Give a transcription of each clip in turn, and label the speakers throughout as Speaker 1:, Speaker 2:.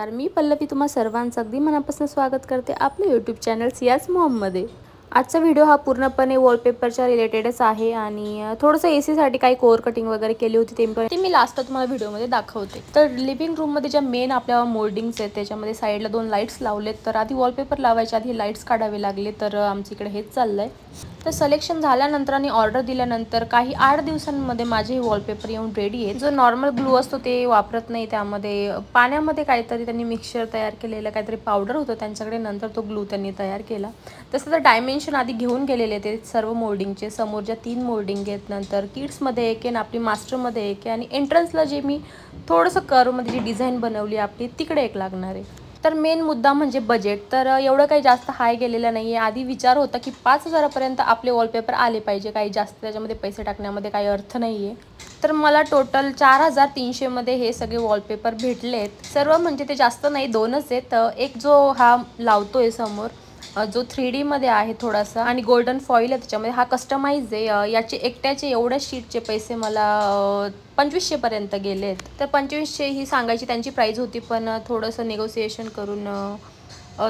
Speaker 1: नमस्कार, मी पल्लवी तुम्हा सर्वांचं अगदी मनापासून स्वागत करते आपल्या यूट्यूब चॅनल सियाज मॉममध्ये। आजचा व्हिडिओ हा पूर्णपणे वॉलपेपरच्या रिलेटेडच आहे आणि थोडंसं एसीसाठी काही कोअर कटिंग वगैरे केली होती ते मी लास्ट तुम्हाला व्हिडिओमध्ये दाखवते। तर लिव्हिंग रूममध्ये ज्या मेन आपल्या मोल्डिंग्स आहेत त्याच्यामध्ये साईडला 2 लाईट्स लावलेत। तर आधी वॉलपेपर लावायच्या आधी लाईट्स काढावे लागले, तर आमच्या इकडे हेच चाललंय। तर सिलेक्शन झाल्यानंतर आणि ऑर्डर दिल्यानंतर काही 8 दिवसांमध्ये माझे वॉलपेपर येऊन रेडी आहे। जो नॉर्मल ग्लू असतो ते वापरत नाही, त्यामध्ये पाण्यामध्ये काहीतरी त्यांनी मिक्सचर तयार केलेलं, काहीतरी पावडर होतं त्यांच्याकडे, नंतर तो ग्लू त्यांनी तयार केला। तसं तर डायमेन्शन आधी घेऊन गेलेले ते सर्व मोल्डिंगचे। समोर ज्या 3 मोल्डिंग आहेत, नंतर किड्समध्ये एक आहे आणि आपली मास्टरमध्ये एक आहे, आणि एंट्रन्सला जे मी थोडंसं कर्वमध्ये जी डिझाईन बनवली आपली तिकडे एक लागणार आहे। तर मेन मुद्दा म्हणजे बजेट। तर एवढं काही जास्त हाय गेलेलं नाही आहे। आधी विचार होता की 5000 पर्यंत आपले वॉलपेपर आले पाहिजे, काही जास्त त्याच्यामध्ये पैसे टाकण्यामध्ये काही अर्थ नाही आहे। तर मला टोटल 4300 मध्ये हे सगळे वॉलपेपर भेटलेत। सर्व म्हणजे ते जास्त नाही, 2च आहेत। एक जो हा लावतोय समोर जो 3D मध्ये आहे थोडासा, आणि गोल्डन फॉईल आहे त्याच्यामध्ये, हा कस्टमाइज आहे। याचे एकट्याचे एवढ्या शीटचे पैसे मला 2500 पर्यंत गेलेत। तर 2500 ही सांगायची त्यांची प्राइस होती, पण थोडंसं नेगोसिएशन करून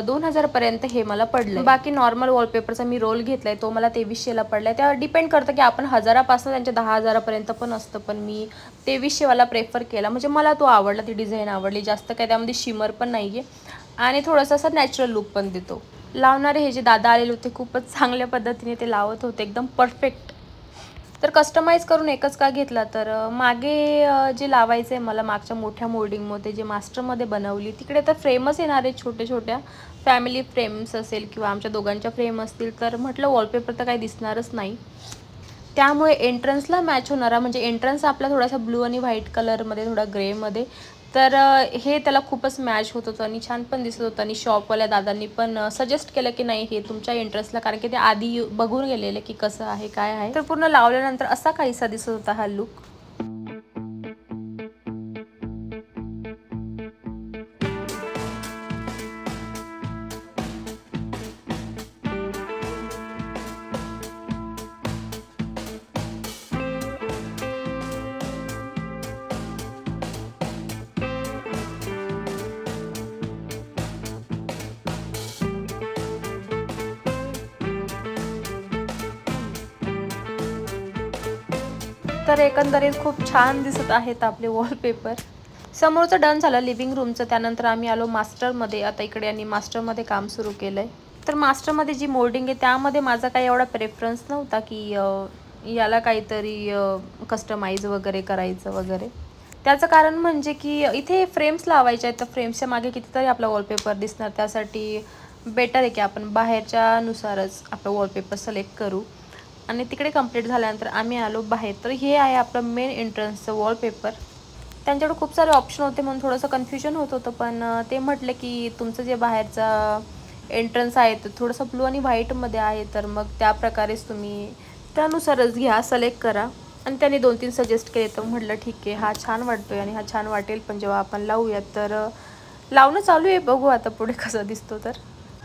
Speaker 1: 2000 पर्यंत हे मला पडलं। बाकी नॉर्मल वॉलपेपरचा मी रोल घेतलाय तो मला 2300 ला पडलाय। त्यावर डिपेंड करतं की आपण 1000पासून त्यांच्या 10000 पर्यंत पण असतं, पण मी 2300 वाला प्रेफर केला। म्हणजे मला तो आवडला, ती डिझाईन आवडली। जास्त काय त्यामध्ये शिमर पण नाहीये आणि थोडासा असा नॅचरल लुक पण देतो। लावणारे हे जे दादा आलेले होते खूपच चांगल्या पद्धतीने ते लावत होते, एकदम परफेक्ट। तर कस्टमाइज करून एकच का घेतला, तर मागे जे लावायचं आहे मला मागच्या मोठ्या मोल्डिंगमध्ये जे मास्टरमध्ये बनवली तिकडे तर फ्रेमच येणार आहे, छोट्या छोट्या फॅमिली फ्रेम्स असेल किंवा आमच्या दोघांच्या फ्रेम असतील, तर म्हटलं वॉलपेपर तर काही दिसणारच नाही। त्यामुळे एंट्रन्सला मॅच होणारा, म्हणजे एंट्रन्स आपला थोडासा ब्लू आणि व्हाईट कलरमध्ये, थोडा ग्रेमध्ये, तर हे त्याला खूपच मॅच होत होतं आणि छान पण दिसत होतं। आणि शॉपवाल्या दादांनी पण सजेस्ट केलं की नाही हे तुमच्या एंट्रन्सला, कारण की ते आधी बघून गेलेले की कसं आहे काय आहे। तर पूर्ण लावल्यानंतर असा काहीसा दिसत होता हा लुक। तर एकंदरीत खूप छान दिसत आहेत आपले वॉलपेपर। समोरचं डन झालं लिव्हिंग रूमचं, त्यानंतर आम्ही आलो मास्टरमध्ये। आता इकडे आणि मास्टरमध्ये काम सुरू केलंय। तर मास्टरमध्ये जी मोल्डिंग आहे त्यामध्ये माझा काही एवढा प्रेफरन्स नव्हता की याला काहीतरी कस्टमाइज वगैरे करायचं वगैरे। त्याचं कारण म्हणजे की इथे फ्रेम्स लावायच्या आहेत, तर फ्रेम्सच्या मागे कितीतरी आपला वॉलपेपर दिसणार, त्यासाठी बेटर आहे की आपण बाहेरच्यानुसारच आपलं वॉलपेपर सिलेक्ट करू। आणि तिकडे कंप्लीट झाल्यानंतर आम्ही आलो बाहेर। तर हे आहे आपलं मेन एंट्रन्सचं वॉलपेपर। त्यांच्याकडे खूप सारे ऑप्शन होते म्हणून थोडंसं कन्फ्युजन होत होतं, पण ते म्हटले की तुमचं जे बाहेरचा एंट्रन्स आहे तर थोडंसं ब्लू आणि व्हाईटमध्ये आहे, तर मग त्या प्रकारेच तुम्ही त्यानुसारच घ्या, सिलेक्ट करा। आणि त्यांनी 2-3 सजेस्ट केले, तर म्हटलं ठीक आहे, हा छान वाटतोय आणि हा छान वाटेल पण जेव्हा आपण लावूयात। तर लावणं चालू आहे, बघू आता पुढे कसं दिसतो। तर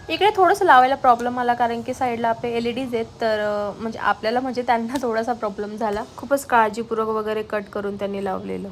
Speaker 1: इकडे थोडंसं लावायला प्रॉब्लेम आला, कारण की साईडला आपले LEDs आहेत, तर म्हणजे आपल्याला म्हणजे त्यांना थोडासा प्रॉब्लेम झाला। खूपच काळजीपूर्वक वगैरे कट करून त्यांनी लावलेलं।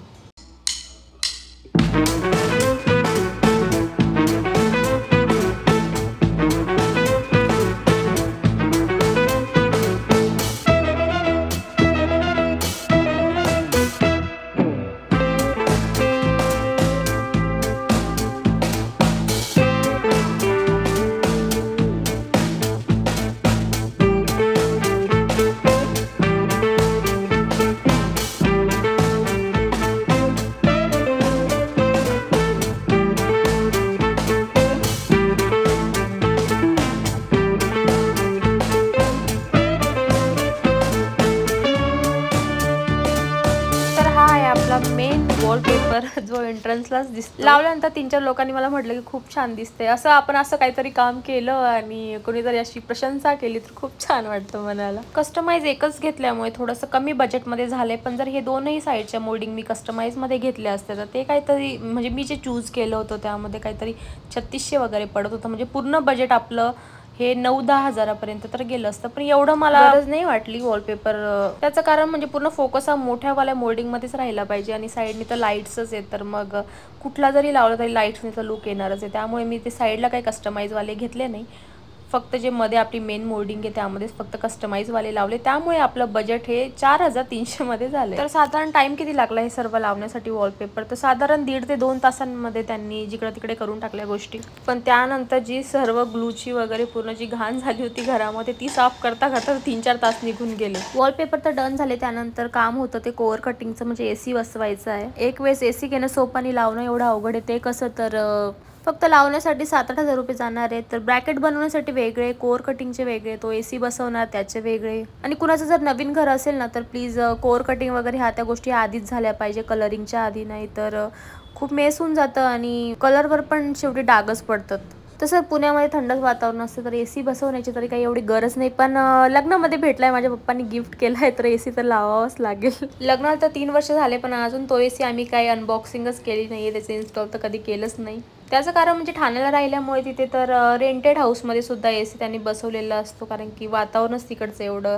Speaker 1: मेन वॉलपेपर जो एंट्रन्सलाच दिसतो। लावल्यानंतर 3-4 लोकांनी मला म्हटलं की खूप छान दिसते। असं आपण असं काहीतरी काम केलं आणि कोणीतरी अशी प्रशंसा केली तर खूप छान वाटतं मनाला। कस्टमाइज एकच घेतल्यामुळे थोडंसं कमी बजेटमध्ये झाले, पण जर हे दोनही साईडच्या मोल्डिंग मी कस्टमाइजमध्ये घेतले असते तर ते काहीतरी म्हणजे मी जे चूज केलं होतं त्यामध्ये काहीतरी 3600 वगैरे पडत होतं। म्हणजे पूर्ण बजेट आपलं हे 9-10 हजारापर्यंत तर गेलं असतं, पण एवढं मला गरज नाही वाटली वॉलपेपर. त्याचं कारण म्हणजे पूर्ण फोकस हा मोठ्यावाल्या मोल्डिंगमध्येच राहिला पाहिजे आणि साईडनी तर लाईट्सच आहेत, तर मग कुठला जरी लावला तरी लाईट्सने तर लुक येणारच आहे. त्यामुळे मी ते साईडला काही कस्टमाइजवाले घेतले नाही, फक्त जे मध्ये आपली मेन मोल्डिंग आहे त्यामध्येच फक्त कस्टमाइजवाले लावले. त्यामुळे आपलं बजेट हे 4300 मध्ये झालं. तर साधारण टाईम किती लागला हे सर्व लावण्यासाठी वॉलपेपर? तर साधारण 1.5 ते 2 तासांमध्ये त्यांनी जिकडं तिकडे करून टाकल्या गोष्टी. पण त्यानंतर जी सर्व ग्लूची वगैरे पूर्ण जी घाण झाली होती घरामध्ये ती साफ करता करता 3-4 तास निघून गेले. वॉलपेपर तर डन झाले. त्यानंतर काम होतं ते कोअर कटिंगचं, म्हणजे AC बसवायचं आहे. एक वेळेस AC घेणं सोपं आणि लावणं एवढं अवघड आहे. ते कसं तर फक्त लावण्यासाठी 7-8 हजार रुपये जाणार आहे. तर ब्रॅकेट बनवण्यासाठी वेगळे, कोअर कटिंगचे वेगळे, तो AC बसवणार त्याचे वेगळे. आणि कुणाचं जर नवीन घर असेल ना तर प्लीज कोअर कटिंग वगैरे ह्या त्या गोष्टी आधीच झाल्या पाहिजे, कलरिंगच्या आधी, नाही तर खूप मेस होऊन जातं आणि कलरवर पण शेवटी डागच पडतात. तसं पुण्यामध्ये थंडच वातावरण असतं तर AC बसवण्याची तरी काही एवढी गरज नाही, पण लग्नामध्ये भेटलाय, माझ्या पप्पांनी गिफ्ट केलाय तर AC तर लावावाच लागेल. लग्नाला तर 3 वर्ष झाले पण अजून तो AC आम्ही काही अनबॉक्सिंगच केली नाही, त्याचं इन्स्टॉल तर कधी केलंच नाही. त्याचं कारण म्हणजे ठाण्याला राहिल्यामुळे तिथे तर रेंटेड हाऊसमध्ये सुद्धा AC त्यांनी बसवलेला असतो, कारण की वातावरणच तिकडचं एवढं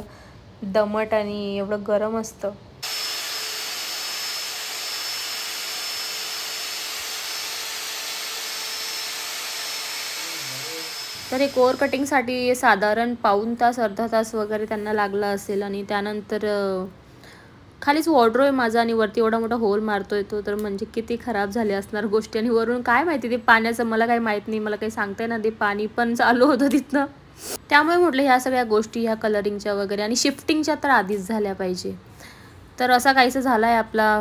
Speaker 1: दमट आणि एवढं गरम असतं. तर हे कोअर कटिंगसाठी साधारण पाऊण तास, अर्धा तास वगैरे त्यांना लागला असेल. आणि त्यानंतर खालीच वॉर्डरोब आहे माझा आणि वरती एवढा मोठा होल मारतोय तो, तर म्हणजे किती खराब झाले असणार गोष्टी. आणि वरून काय माहिती ते पाण्याचं मला काही माहीत नाही, मला काही सांगता येणार, ते पाणी पण चालू होतं तिथनं. त्यामुळे म्हटलं ह्या सगळ्या गोष्टी ह्या कलरिंगच्या वगैरे आणि शिफ्टिंगच्या तर आधीच झाल्या पाहिजे. तर असा काहीसा झाला आहे आपला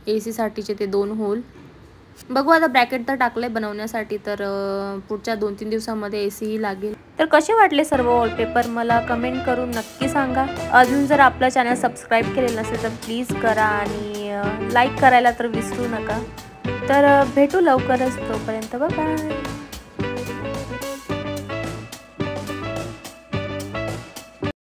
Speaker 1: AC साठीचे ते 2 होल. बघू आता, ब्रॅकेट तर टाकलंय बनवण्यासाठी, तर पुढच्या 2-3 दिवसामध्ये AC ही लागेल. तर कसे वाटले सर्व वॉलपेपर मला कमेंट करून नक्की सांगा. अजून जर आपलं चॅनल सबस्क्राईब केलेलं नसेल तर प्लीज करा आणि लाईक करायला तर विसरू नका. तर भेटू लवकरच, तोपर्यंत बाय बाय.